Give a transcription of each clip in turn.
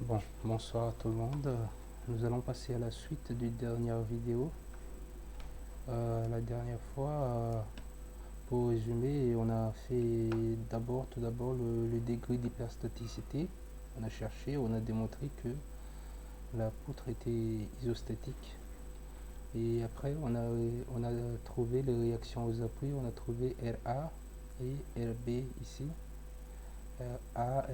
Bon, bonsoir à tout le monde. Nous allons passer à la suite du dernière vidéo. La dernière fois, pour résumer, on a fait tout d'abord le degré d'hyperstaticité. On a cherché, on a démontré que la poutre était isostatique. Et après, on a trouvé les réactions aux appuis. On a trouvé RA et RB ici. RA,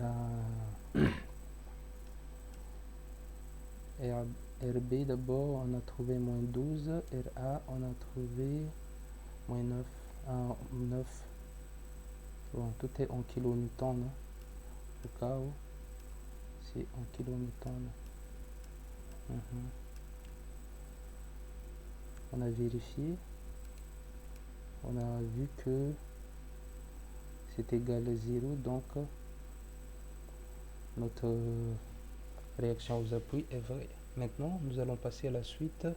RB d'abord, on a trouvé moins 12. RA, on a trouvé moins 9. 9. Bon, tout est en kilonewton. Au cas où, c'est en kilonewton. On a vérifié. On a vu que c'est égal à 0. Donc, notre réaction aux appuis est vraie. Maintenant, nous allons passer à la suite.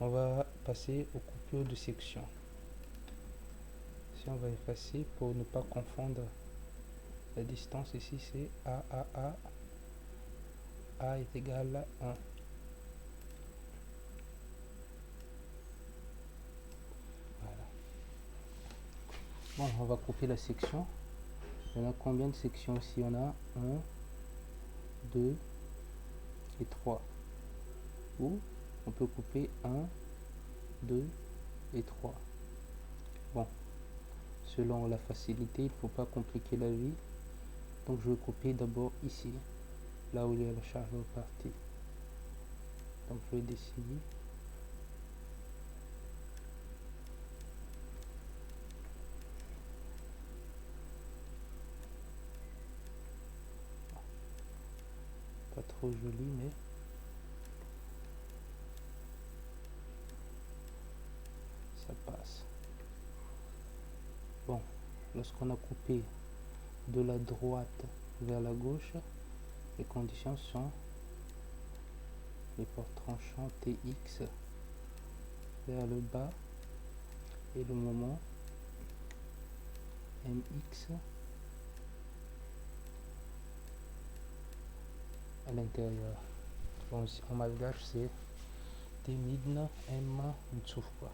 On va passer aux coupures de section. Si on va effacer pour ne pas confondre la distance, ici c'est A. A est égal à 1. Voilà. Bon, on va couper la section. Il y en a combien de sections ici? On a 1, 2 et 3. Ou on peut couper 1, 2 et 3. Bon, selon la facilité, il ne faut pas compliquer la vie. Donc je vais couper d'abord ici, là où il y a la charge repartie. Donc je vais décider. Pas trop joli, mais ça passe. Bon, lorsqu'on a coupé de la droite vers la gauche, les conditions sont les portes tranchants TX vers le bas et le moment MX à l'intérieur. Bon, en malgache c'est T-midna M Mtsufwa.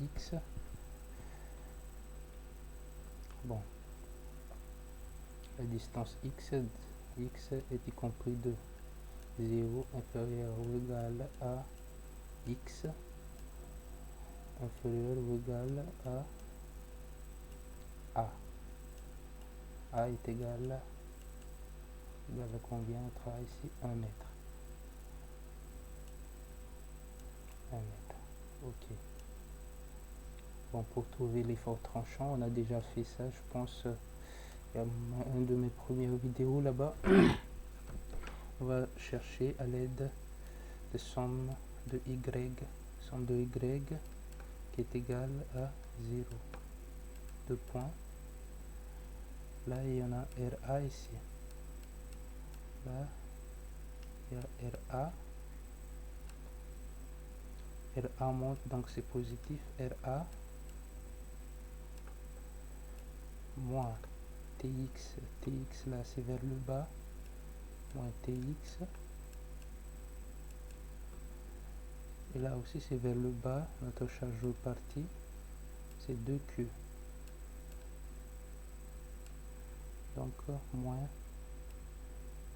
X. Bon, la distance X est y compris de 0 inférieur ou égal à X inférieur ou égal à A. A est égal à combien? On travaille ici 1 mètre. 1 mètre. Ok. Bon, pour trouver l'effort tranchant, on a déjà fait ça, je pense. Il y a un de mes premières vidéos là-bas. On va chercher à l'aide de somme de Y qui est égale à 0. 2 points. Là, il y en a RA ici. Là, il y a RA. RA monte, donc c'est positif. RA moins TX là, c'est vers le bas. Moins TX. Et là aussi, c'est vers le bas. Notre charge repartie, c'est 2Q. Donc, moins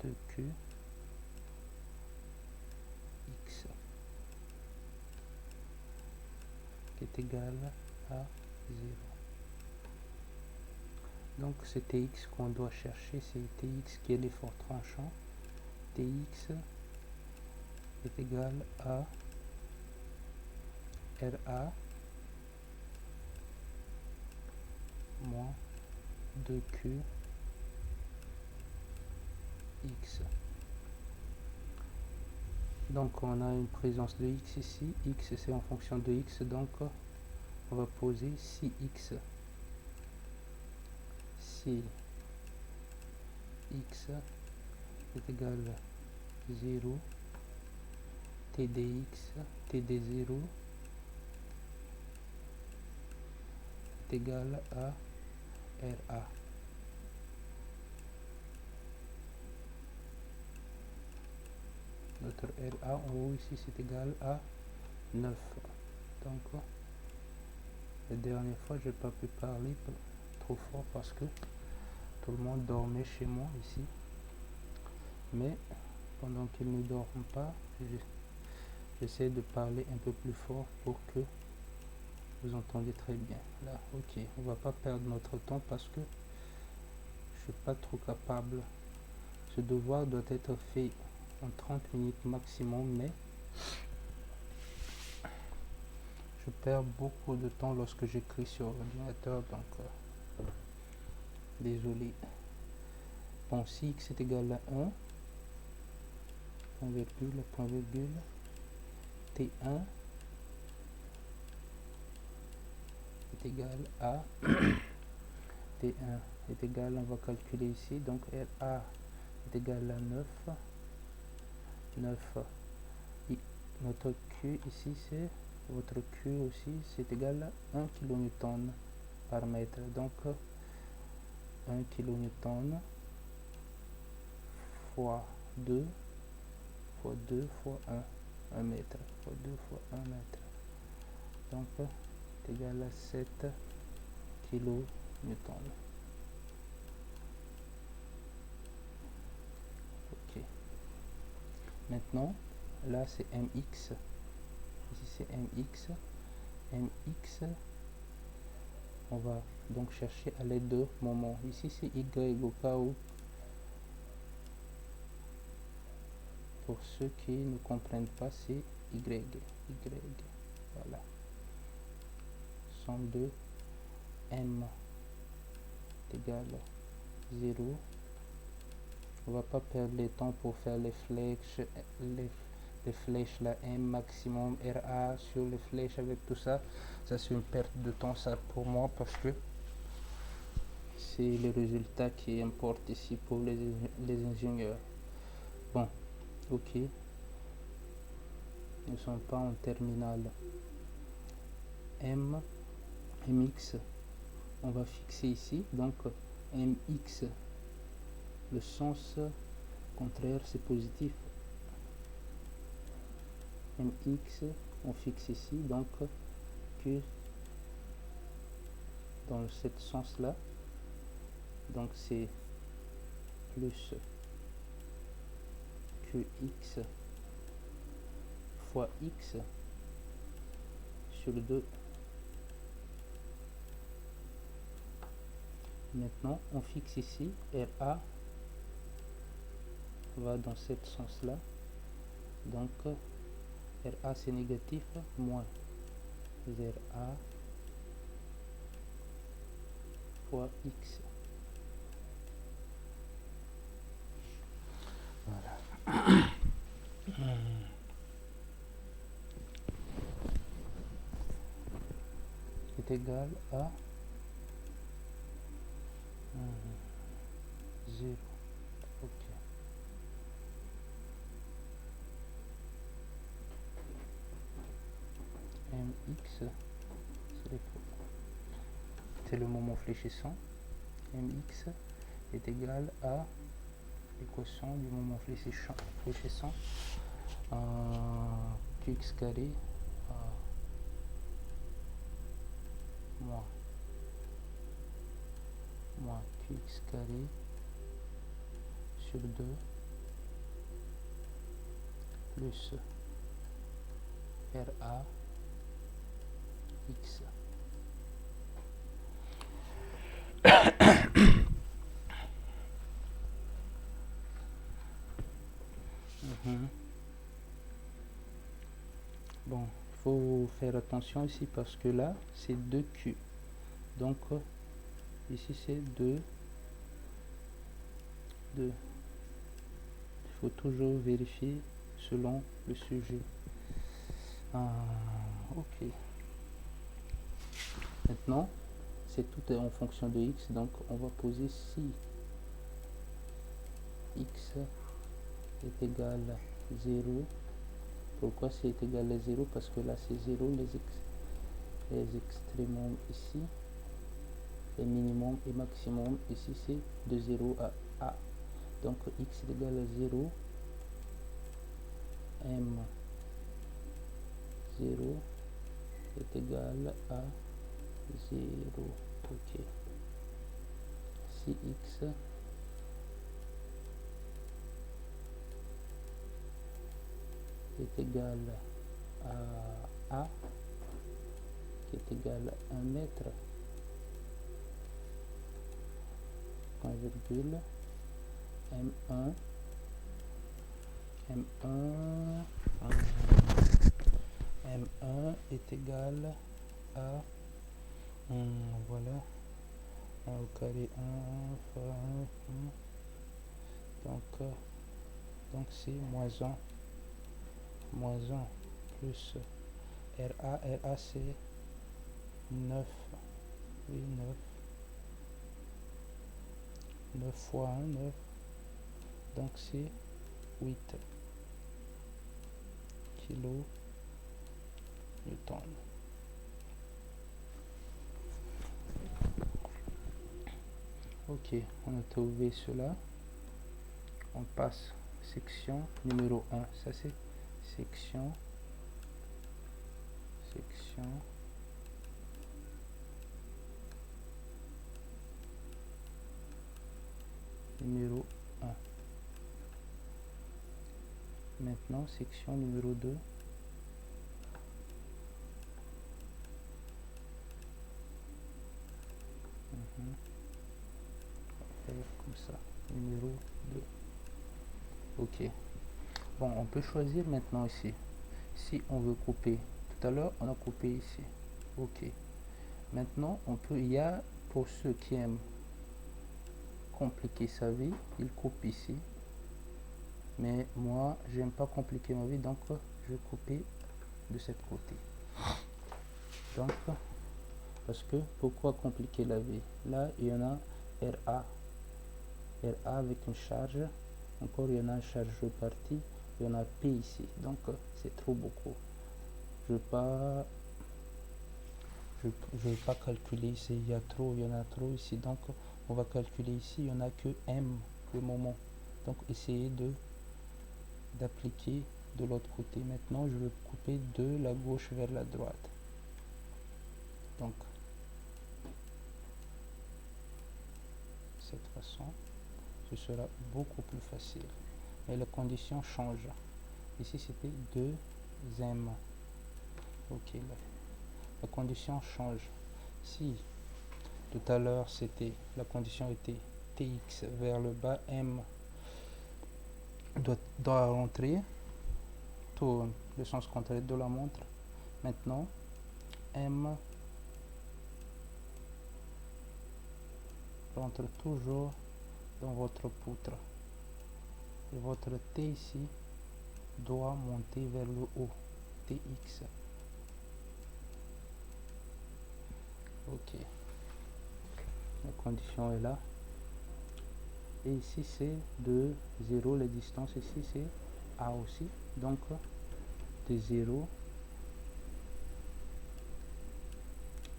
2Q X qui est égal à 0. Donc c'est TX qu'on doit chercher, c'est TX qui est l'effort tranchant. TX est égal à RA moins 2Q X. Donc on a une présence de X ici. X c'est en fonction de X, donc on va poser si X. Si X est égal à 0, TD0 est égal à RA. Notre RA en haut ici c'est égal à 9. Donc la dernière fois j'ai pas pu parler trop fort parce que tout le monde dormait chez moi ici. Mais pendant qu'ils ne dorment pas, j'essaie de parler un peu plus fort pour que vous entendiez très bien. Là, ok, on va pas perdre notre temps parce que je suis pas trop capable. Ce devoir doit être fait en 30 minutes maximum, mais je perds beaucoup de temps lorsque j'écris sur ordinateur, donc désolé. Bon, si x est égal à 1, point virgule, t1 est égal à t1 est égal, on va calculer ici, donc RA est égal à 9, notre Q ici c'est, votre Q aussi c'est égal à 1 kN par mètre, donc 1 kN fois 2 fois 2 fois 1 mètre, fois 2 fois 1 mètre, donc est égal à 7 kN. Ok. Maintenant, là c'est mx, ici c'est mx, mx, on va donc chercher à l'aide de moments. Ici c'est y au cas où, pour ceux qui ne comprennent pas, c'est y, voilà, somme de m est égal à 0. On va pas perdre le temps pour faire les flèches, la M maximum, RA sur les flèches avec tout ça. Ça c'est une perte de temps ça pour moi parce que c'est le résultat qui importe ici pour les ingénieurs. Bon, ok. Nous ne sommes pas en terminale. mx, on va fixer ici. Donc mx, le sens contraire c'est positif. mx, on fixe ici, donc que dans ce sens là, donc c'est plus que x fois x sur 2. Maintenant on fixe ici RA va dans ce sens là, donc RA c'est négatif, moins RA fois x. Voilà. Est égal à 0. Ok. mx, c'est le moment fléchissant. Mx est égal à l'équation du moment fléchissant, qx carré moins qx carré sur 2 plus RA x. Bon, faut faire attention ici parce que là c'est 2Q, donc ici c'est 2. Il faut toujours vérifier selon le sujet. Ok. Maintenant c'est tout est en fonction de x, donc on va poser si x est égal à 0. Pourquoi c'est égal à 0? Parce que là c'est 0 les extrémums ici, et minimum et maximum. Ici c'est de 0 à A. Donc x est égal à 0, m 0 est égal à 0. Ok. Si x est égal à A, qui est égal à 1 mètre, point virgule, M1, M1 est égal à, voilà, 1 au carré 1 fois 1, donc c'est moins 1 plus RA c'est 9, oui 9 fois 1, 9, donc c'est 8 kilo Newton. Ok, on a trouvé cela. On passe section numéro 1. Ça c'est section numéro 1. Maintenant, section numéro 2. Comme ça, numéro 2. Ok. Bon, on peut choisir maintenant ici. Si on veut couper, tout à l'heure on a coupé ici. Ok. Maintenant, on peut, il y a pour ceux qui aiment compliquer sa vie, ils coupent ici. Mais moi, j'aime pas compliquer ma vie, donc je vais couper de cette côté. Donc, parce que pourquoi compliquer la vie? Là, il y en a RA avec une charge. Encore, il y en a une charge partie. Il y en a P ici. Donc, c'est trop beaucoup. Je vais pas calculer ici. Il y en a trop ici. Donc, on va calculer ici. Il y en a que M le moment. Donc, essayez d'appliquer de l'autre côté. Maintenant, je vais couper de la gauche vers la droite. Donc, cette façon, ce sera beaucoup plus facile. Mais la condition change. Ici, c'était 2m. Ok, là. La condition change. Si tout à l'heure, c'était la condition était Tx vers le bas, M doit rentrer, tourne le sens contraire de la montre. Maintenant, M rentre toujours dans votre poutre. Et votre T ici doit monter vers le haut. Tx. Ok. La condition est là. Et ici c'est de 0. La distance ici c'est A aussi. Donc de 0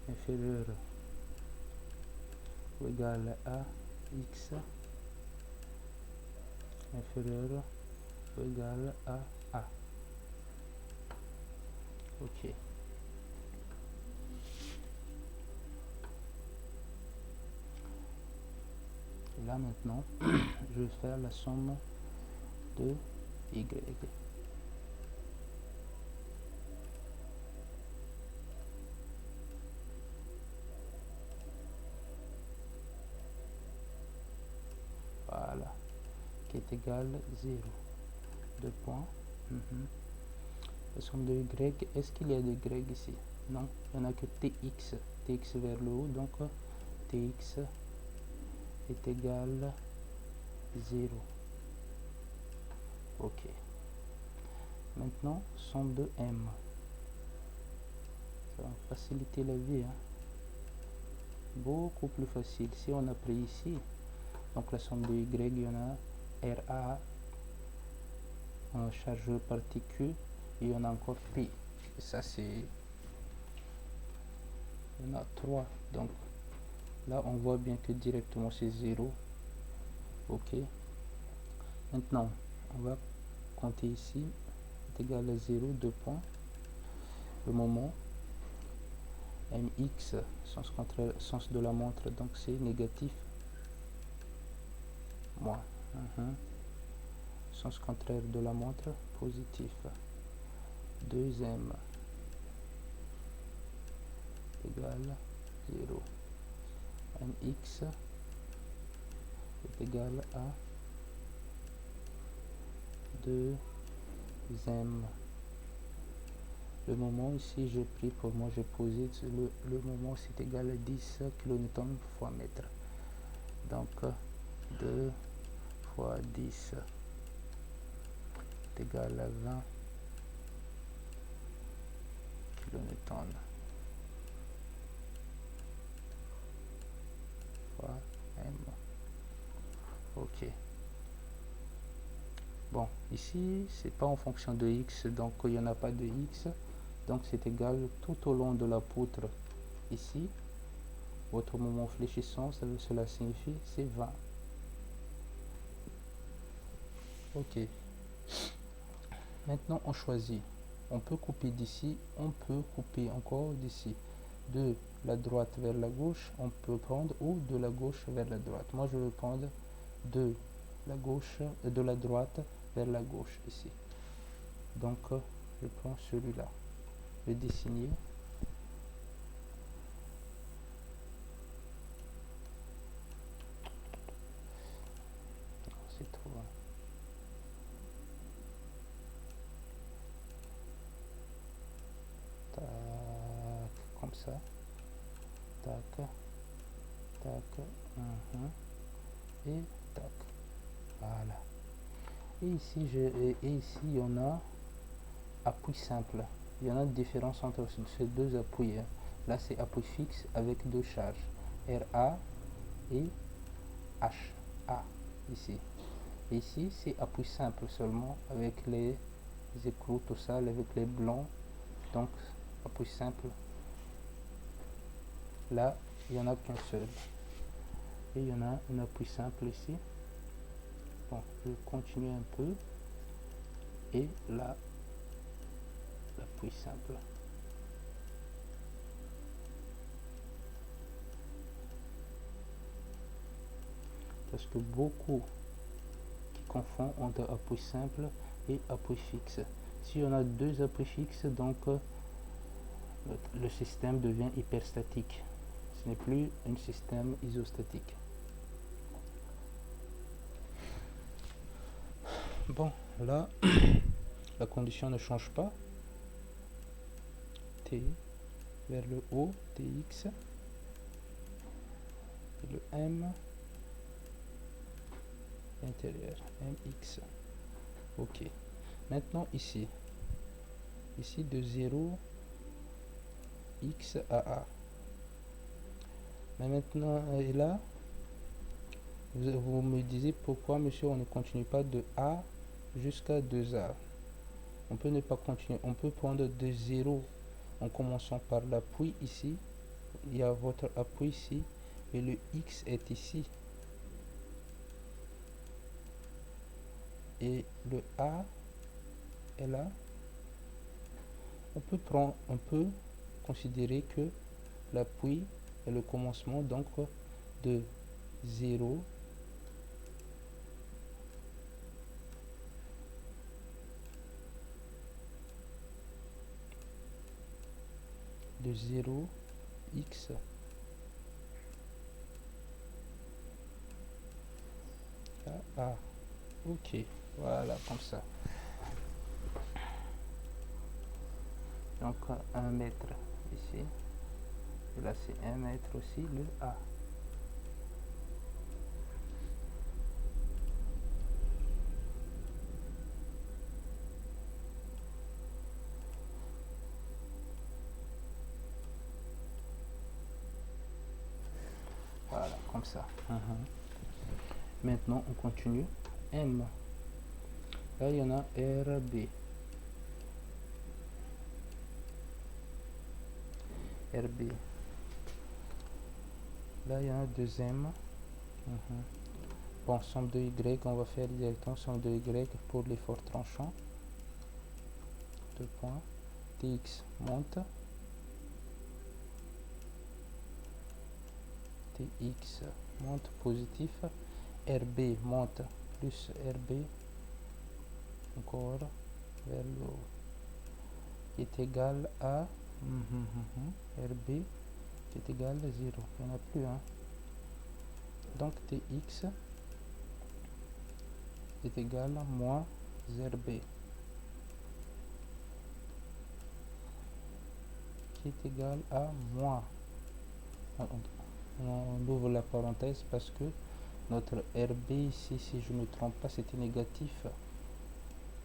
inférieur ou égal à x inférieur ou égal à A. Ok. Et là maintenant, je vais faire la somme de y. Voilà. Qui est égal à 0. 2 points. La somme de y, est-ce qu'il y a de y ici? Non, il n'y en a que tx. Tx vers le haut, donc tx est égal à 0. Ok. Maintenant, somme de m. Ça va faciliter la vie. Hein. Beaucoup plus facile. Si on a pris ici, donc la somme de y, il y en a RA en charge particule, et il y en a encore P. Et ça, c'est... Il y en a 3. Donc, Là, on voit bien que directement c'est 0. Ok. Maintenant, on va compter ici. Est égal à 0, 2 points. Le moment. MX, sens contraire, sens de la montre, donc c'est négatif. Moins. Sens contraire de la montre, positif. 2m égale 0. MX est égal à 2m. Le moment ici, j'ai pris pour moi, j'ai posé le moment, c'est égal à 10 kN fois mètre. Donc 2 fois 10 est égal à 20 kN fois m. Ok. Bon, ici, c'est pas en fonction de x, donc il n'y en a pas de x. Donc c'est égal tout au long de la poutre ici. Votre moment fléchissant, cela signifie c'est 20. Ok. Maintenant on choisit. On peut couper d'ici, on peut couper encore d'ici. De la droite vers la gauche, on peut prendre, ou de la gauche vers la droite. Moi je vais prendre de la gauche, de la droite vers la gauche ici. Donc je prends celui-là. Je vais dessiner. C'est trop. Tac, comme ça. Tac, tac, et tac. Voilà. Et ici, il y en a appui simple. Il y en a une différence entre ces deux appuis. Là, c'est appui fixe avec deux charges. RA et HA ici. Et ici, c'est appui simple seulement avec les écrous, tout ça, avec les blancs. Donc, appui simple. Là, il n'y en a qu'un seul. Et il y en a un appui simple ici. Bon, je vais continuer un peu. Et là, l'appui simple. Parce que beaucoup qui confondent entre appui simple et appui fixe. Si on a deux appuis fixes, donc le système devient hyperstatique. Ce n'est plus un système isostatique. Bon, là, la condition ne change pas. T vers le haut, Tx, et le M intérieur, Mx. Ok. Maintenant ici de 0, X à A. Mais maintenant, et là, vous me disiez pourquoi, monsieur, on ne continue pas de A jusqu'à 2A. On peut ne pas continuer. On peut prendre de 0 en commençant par l'appui ici. Il y a votre appui ici. Et le X est ici. Et le A est là. On peut considérer que l'appui est le commencement donc de 0 de 0 x à A. Ok, voilà, comme ça. Donc 1 mètre ici. Et là c'est 1 mètre aussi, le A. Voilà, comme ça. Maintenant on continue. M. Là il y en a RB. RB. Là, il y a un deuxième. Bon, somme de y, on va faire directement somme de y pour l'effort tranchant. 2 points. Tx monte. Tx monte positif. RB monte plus RB. Encore vers le haut. Est égal à RB qui est égal à 0. Il n'y en a plus un. Donc Tx est égal à moins RB qui est égal à moins. On ouvre la parenthèse parce que notre RB ici, si je ne me trompe pas, c'était négatif.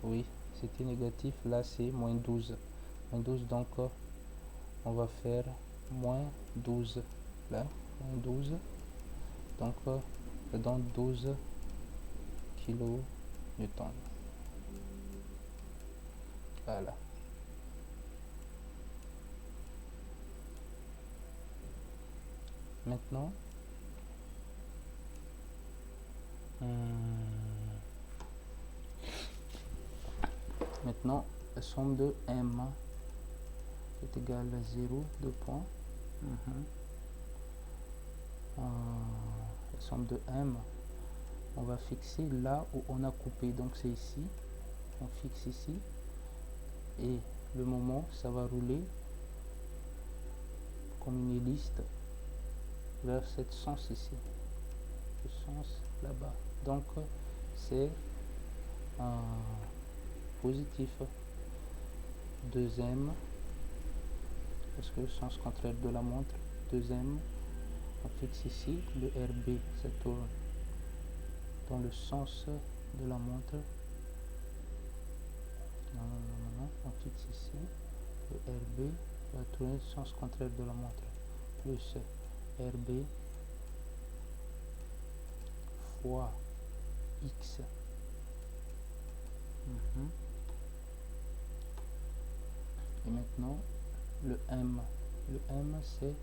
Oui, c'était négatif. Là, c'est moins 12. Moins 12, donc on va faire moins 12. Là, moins 12. Donc, ça donne 12 kN. Voilà. Maintenant, la somme de M est égale à 0, 2 points. La somme de M, on va fixer là où on a coupé, donc c'est ici. On fixe ici et le moment ça va rouler comme une hélice vers cette sens ici, le sens là-bas, donc c'est positif. Deuxième, parce que le sens contraire de la montre. Deuxième, on fixe ici le RB, ça tourne dans le sens de la montre. Non, on fixe ici le RB va tourner le sens contraire de la montre, plus RB fois X. Et maintenant le M c'est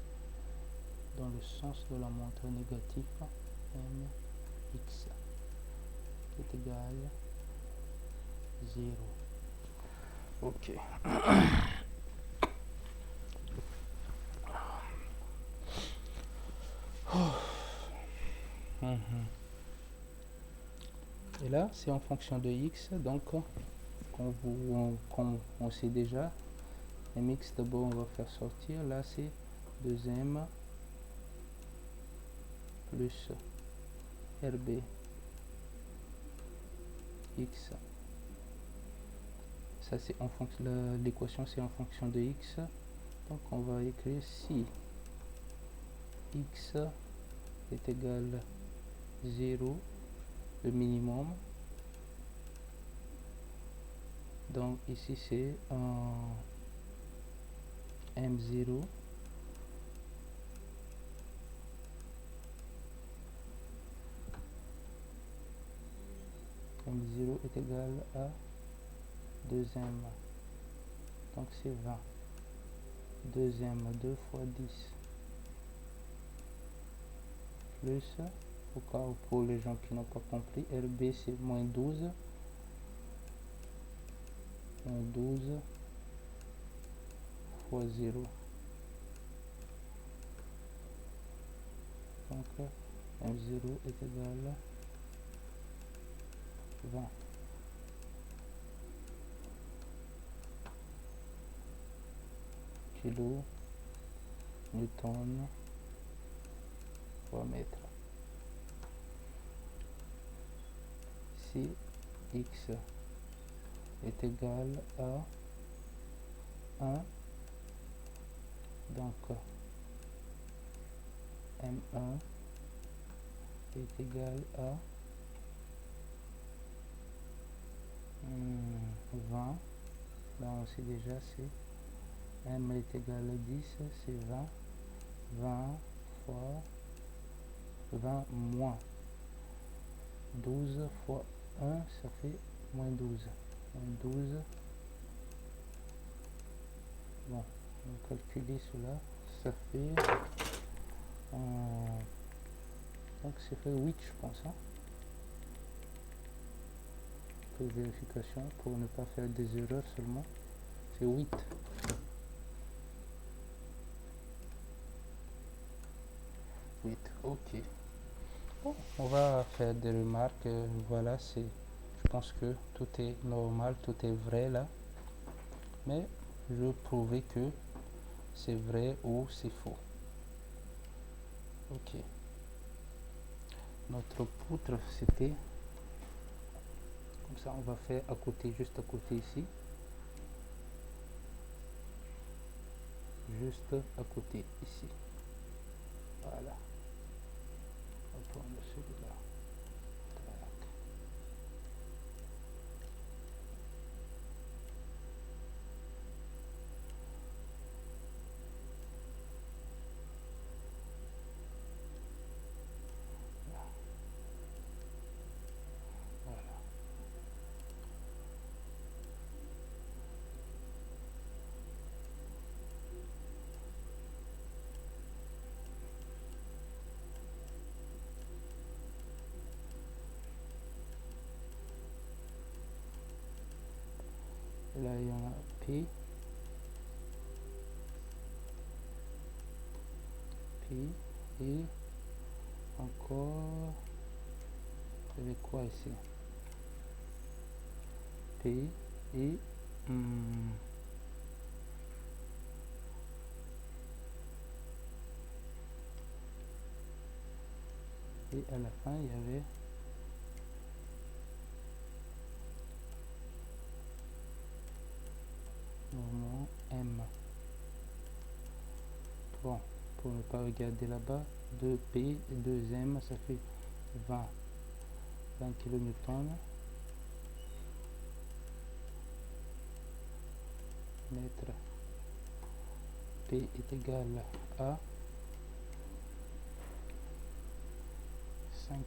dans le sens de la montre négatif, MX qui est égal à 0. Ok. Et là, c'est en fonction de X, donc comme on sait déjà, MX d'abord on va faire sortir, là c'est 2M plus RB X. Ça c'est en fonction, l'équation c'est en fonction de X, donc on va écrire si X est égal à 0, le minimum, donc ici c'est M0 M0 est égal à 2M, donc c'est 20. 2M 2 fois 10 plus, au cas où pour les gens qui n'ont pas compris, RB c'est moins 12, moins 12 fois 0, donc M0 est égal à 20. Kilo Newton fois mètre. Si X est égal à 1, donc M1 est égal à 20. Là on sait déjà, c'est M est égal à 10, c'est 20. 20 fois 20 moins 12 fois 1, ça fait moins 12. Moins 12. Bon, on va calculer cela. Ça fait Donc c'est fait 8 je pense. Hein. Pour vérification, pour ne pas faire des erreurs seulement. C'est 8. Ok. Bon, on va faire des remarques. Voilà, je pense que tout est normal, tout est vrai là. Mais je veux prouver que c'est vrai ou c'est faux. Ok. Notre poutre, c'était comme ça. On va faire à côté, juste à côté ici. Juste à côté ici. Voilà. On va prendre celui-là. Là, il y en a P. Et encore, il y avait quoi ici? P et et à la fin, il y avait moment M. Bon, pour ne pas regarder là-bas, 2P et 2M, ça fait 20 kN. Mètre. P est égal à 5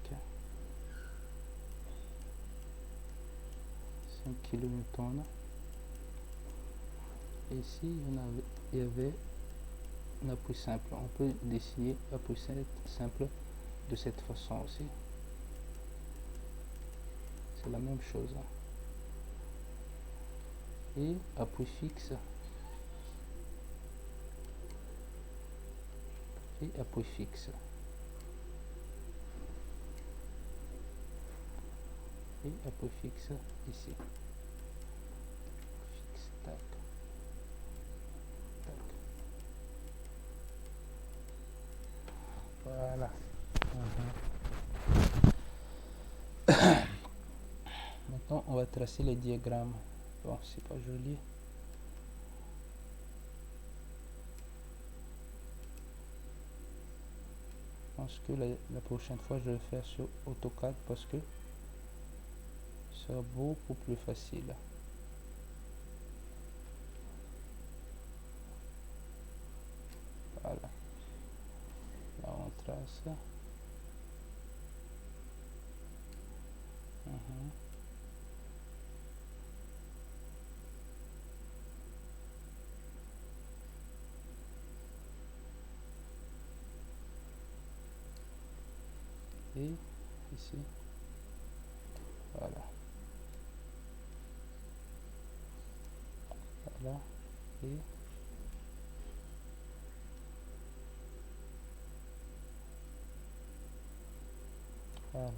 kN. Et ici, il y avait un appui simple. On peut dessiner l'appui simple de cette façon aussi. C'est la même chose. Et appui fixe. Et appui fixe. Et appui fixe ici. Fixe, tac. Voilà. Maintenant, on va tracer les diagrammes. Bon, c'est pas joli. Je pense que la prochaine fois, je vais faire sur AutoCAD parce que ce sera beaucoup plus facile. Voilà. Là, on trace. Et ici, voilà. Voilà. Et voilà.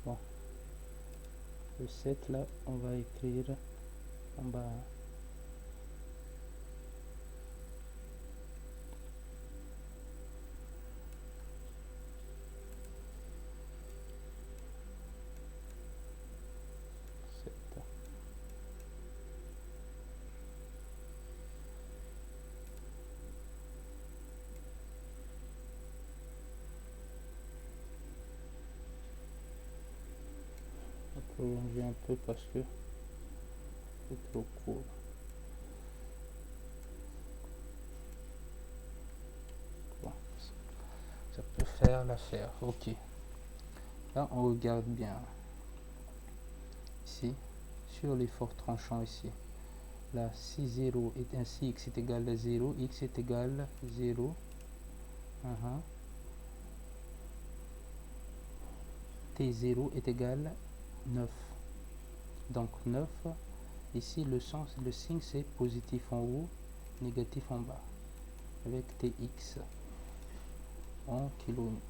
Bon. Le 7 là, on va écrire en bas. Prolonger un peu parce que c'est trop court. Bon, ça peut faire l'affaire. Ok. Là, on regarde bien. Ici, sur les forts tranchants ici. Là, si 0 est ainsi, x est égal à 0, x est égal à 0. T0 est égal 9. Donc 9, ici le signe c'est positif en haut, négatif en bas, avec Tx en kilonewtons.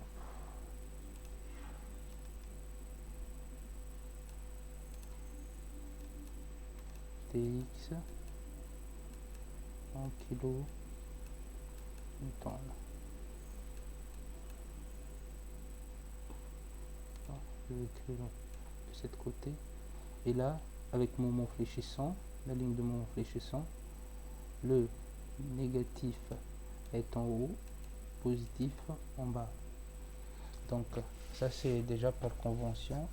Tx en kilonewtons. Je vais écrire de cette côté. Et là, avec mon moment fléchissant, la ligne de moment fléchissant, le négatif est en haut, positif en bas. Donc ça c'est déjà par convention.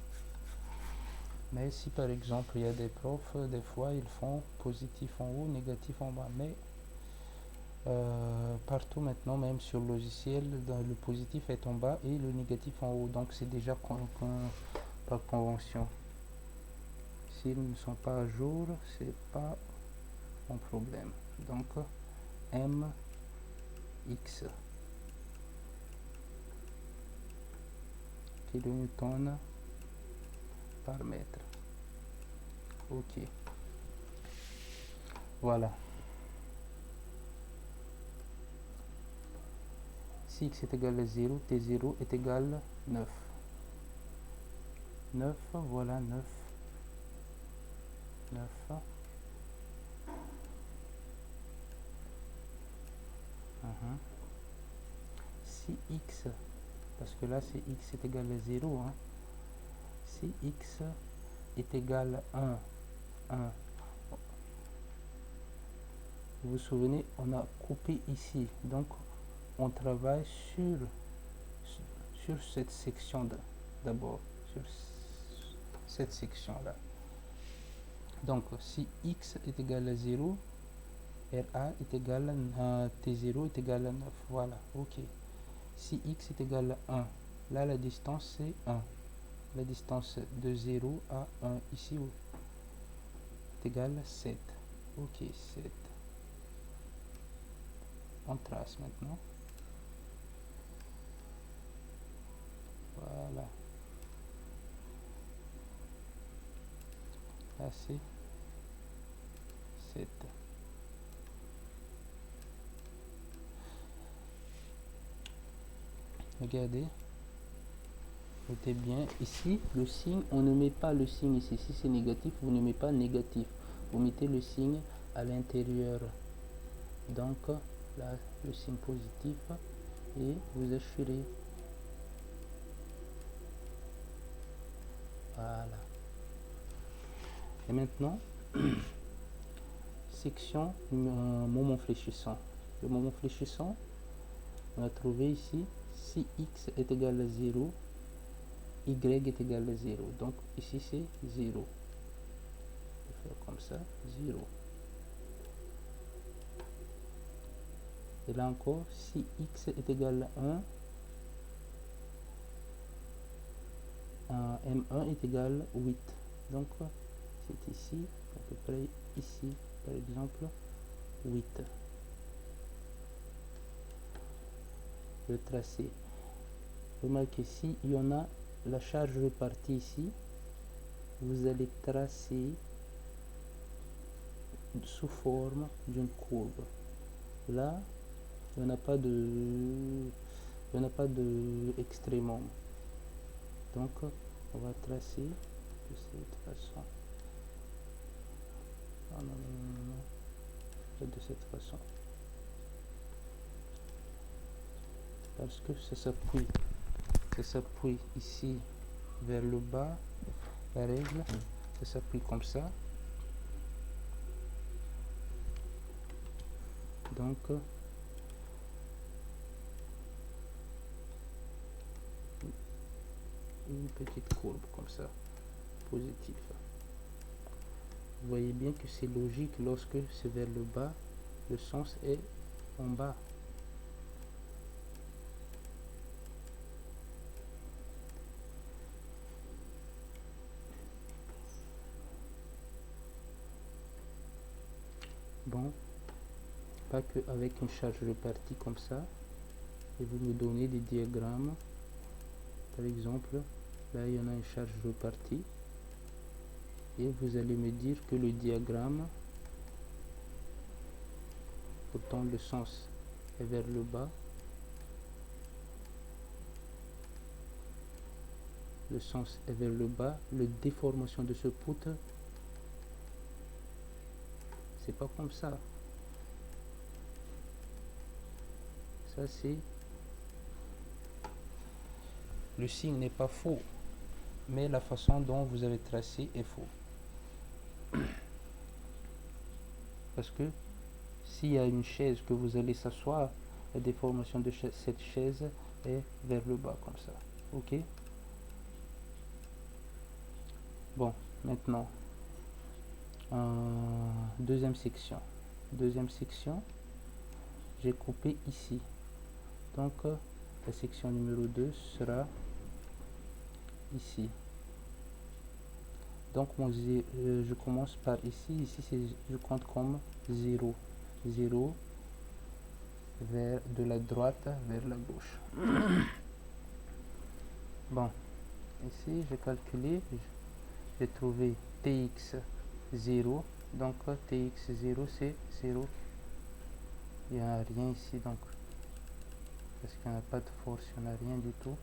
Mais si par exemple il y a des profs, des fois ils font positif en haut, négatif en bas. Mais partout maintenant, même sur le logiciel, le positif est en bas et le négatif en haut. Donc c'est déjà par convention. S'ils ne sont pas à jour, c'est pas un problème. Donc mx kilonewton par mètre. Ok, voilà. Si x est égal à 0, t0 est égal à 9. 9, voilà 9. 9. Si x, parce que là c'est x est égal à 0, hein. Si x est égal à 1, vous vous souvenez, on a coupé ici, donc on travaille sur cette section d'abord, sur cette section là. Donc si x est égal à 0, RA est égal à T0 est égal à 9, voilà, ok. Si x est égal à 1, là la distance c'est 1, la distance de 0 à 1 ici est égale à 7, ok, 7. On trace maintenant. Voilà. Là c'est 7. Regardez. Notez bien. Ici, le signe, on ne met pas le signe ici. Si c'est négatif, vous ne mettez pas négatif. Vous mettez le signe à l'intérieur. Donc, là, le signe positif. Et vous assurez. Voilà. Et maintenant, section moment fléchissant. Le moment fléchissant, on a trouvé ici, si x est égal à 0, y est égal à 0. Donc ici c'est 0. Je vais faire comme ça, 0. Et là encore, si x est égal à 1, M1 est égal à 8. Donc c'est ici, à peu près ici, par exemple, 8. Le tracé. Remarquez, si il y en a la charge répartie ici, vous allez tracer sous forme d'une courbe. Là, il n'y en a pas de extrémum. Donc, on va tracer de cette façon. Non. De cette façon. Parce que ça s'appuie ici vers le bas, la règle, ça s'appuie comme ça. Donc, une petite courbe comme ça, positive. Vous voyez bien que c'est logique, lorsque c'est vers le bas, le sens est en bas. Bon, pas que avec une charge répartie comme ça, et vous me donnez des diagrammes. Par exemple, Là, il y en a une charge repartie. Et vous allez me dire que le diagramme, pourtant le sens est vers le bas, le sens est vers le bas, la déformation de ce poutre, c'est pas comme ça. Ça c'est, le signe n'est pas faux, mais la façon dont vous avez tracé est faux. Parce que s'il y a une chaise que vous allez s'asseoir, la déformation de cette chaise est vers le bas comme ça. Ok. Bon, maintenant deuxième section. Deuxième section, j'ai coupé ici. Donc la section numéro 2 sera ici. Donc je commence par ici. Ici je compte comme 0. 0 vers de la droite vers la gauche. Bon, ici j'ai calculé, j'ai trouvé Tx 0. Donc Tx 0 c'est 0. Il n'y a rien ici, donc parce qu'il n'y a pas de force, il n'y a rien du tout.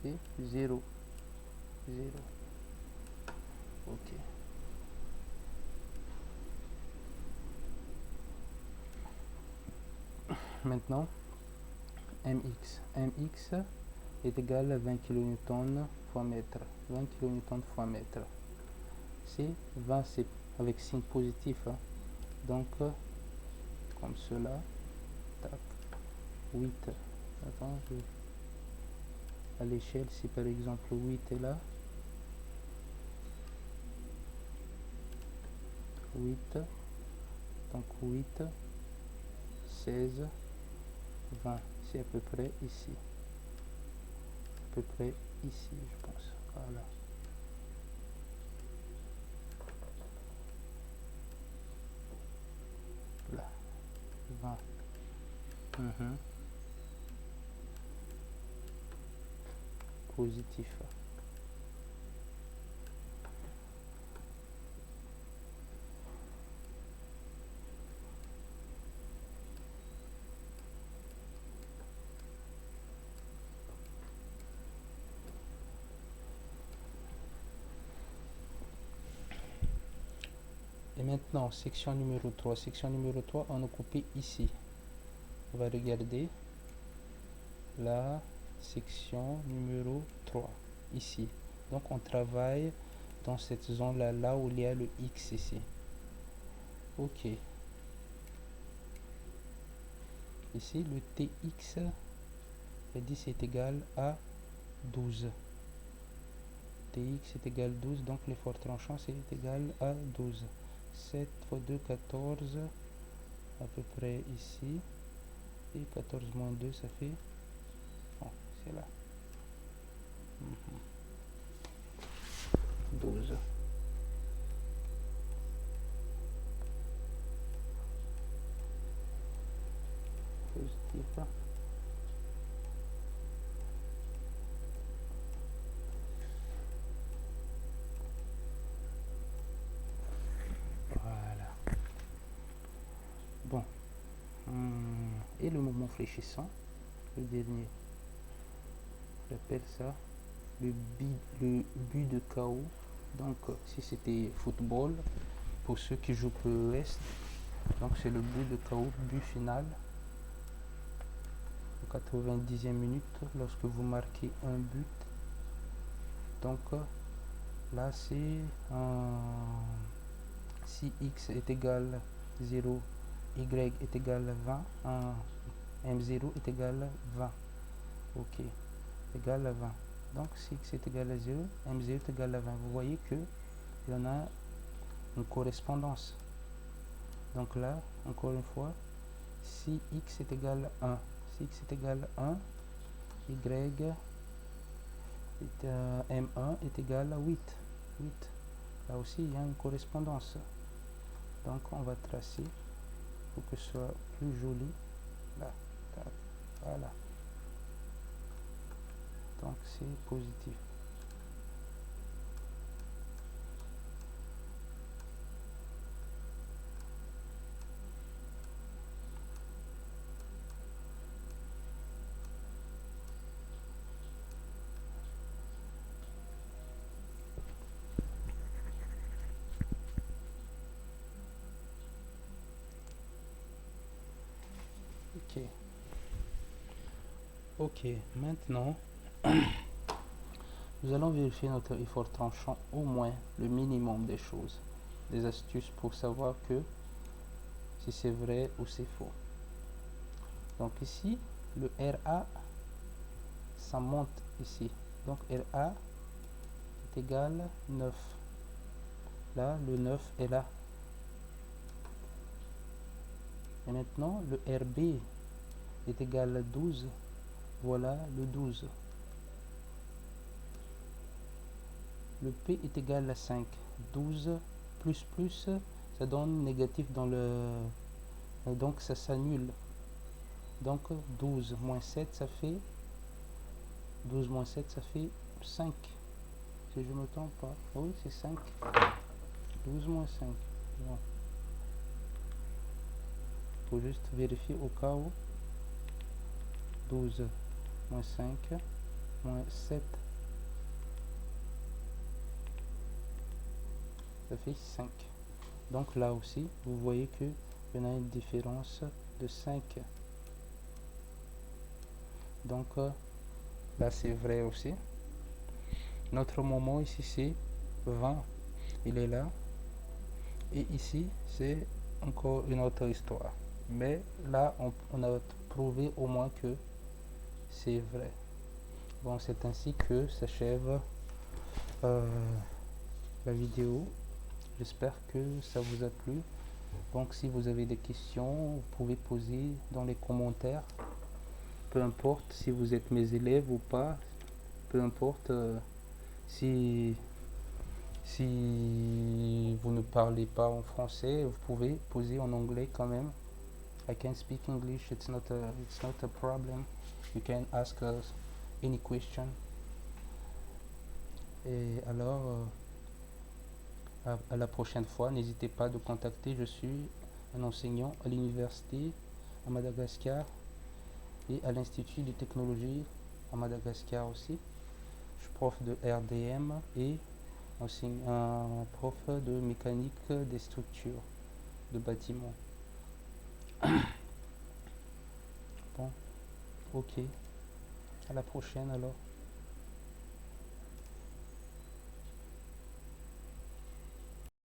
C'est 0. 0. Ok. Maintenant, mx est égal à 20 kN fois mètre. 20 kN fois mètre. C'est 20, c'est avec signe positif. Hein. Donc, comme cela. Tac. 8. Attends, à l'échelle, si par exemple 8 est là. 8. Donc 8. 16. 20. C'est à peu près ici. À peu près ici, je pense. Voilà. Là. 20. Positif. Et maintenant, section numéro 3. Section numéro 3, on a coupé ici. On va regarder la section numéro 3, ici. Donc, on travaille dans cette zone-là, là où il y a le X ici. Ok. Ici, le Tx, est dit c'est égal à 12. Tx est égal à 12, donc l'effort tranchant c'est égal à 12. 7 fois 2, 14, à peu près ici. Et 14 moins 2, ça fait... Bon, c'est là. 12. Positif. Voilà. Bon. Et le mouvement fléchissant, le dernier, j'appelle ça le but de KO. Donc si c'était football, pour ceux qui jouent PES, donc c'est le but de KO, but final. Au 90e minute, lorsque vous marquez un but, donc là c'est si x est égal à 0, y est égal à 20, m0 est égal à 20. Ok, égal à 20. Donc si x est égal à 0, m0 est égal à 20. Vous voyez que il y en a une correspondance. Donc là, encore une fois, si x est égal à 1, si x est égal à 1, y m1 est égal à 8. 8. Là aussi, il y a une correspondance. Donc on va tracer pour que ce soit plus joli. Là, voilà. Donc c'est positif. Ok. Ok, maintenant, nous allons vérifier notre effort tranchant au moins le minimum des choses. Des astuces pour savoir que si c'est vrai ou c'est faux. Donc ici, le RA, ça monte ici. Donc RA est égal 9. Là, le 9 est là. Et maintenant, le RB est égal à 12. Voilà le 12. Le P est égal à 5. 12 plus plus, ça donne négatif dans le... Donc ça s'annule. Donc 12 moins 7, ça fait... 12 moins 7, ça fait 5. Si je me trompe pas. Oui, c'est 5. 12 moins 5. Bon. Faut juste vérifier au cas où. 12 moins 5 moins 7, ça fait 5. Donc là aussi, vous voyez qu'il y en a une différence de 5. Donc là, c'est vrai aussi. Notre moment ici, c'est 20. Il est là. Et ici, c'est encore une autre histoire. Mais là, on a prouvé au moins que c'est vrai. Bon, c'est ainsi que s'achève la vidéo. J'espère que ça vous a plu. Donc si vous avez des questions, vous pouvez poser dans les commentaires. Peu importe si vous êtes mes élèves ou pas. Peu importe si vous ne parlez pas en français, vous pouvez poser en anglais quand même. I can speak English, it's not a problem. You can ask us any question. Et alors, à la prochaine fois, n'hésitez pas de contacter. Je suis un enseignant à l'université à Madagascar et à l'Institut de technologie à Madagascar aussi. Je suis prof de RDM et un prof de mécanique des structures de bâtiments. Bon, ok. À la prochaine alors.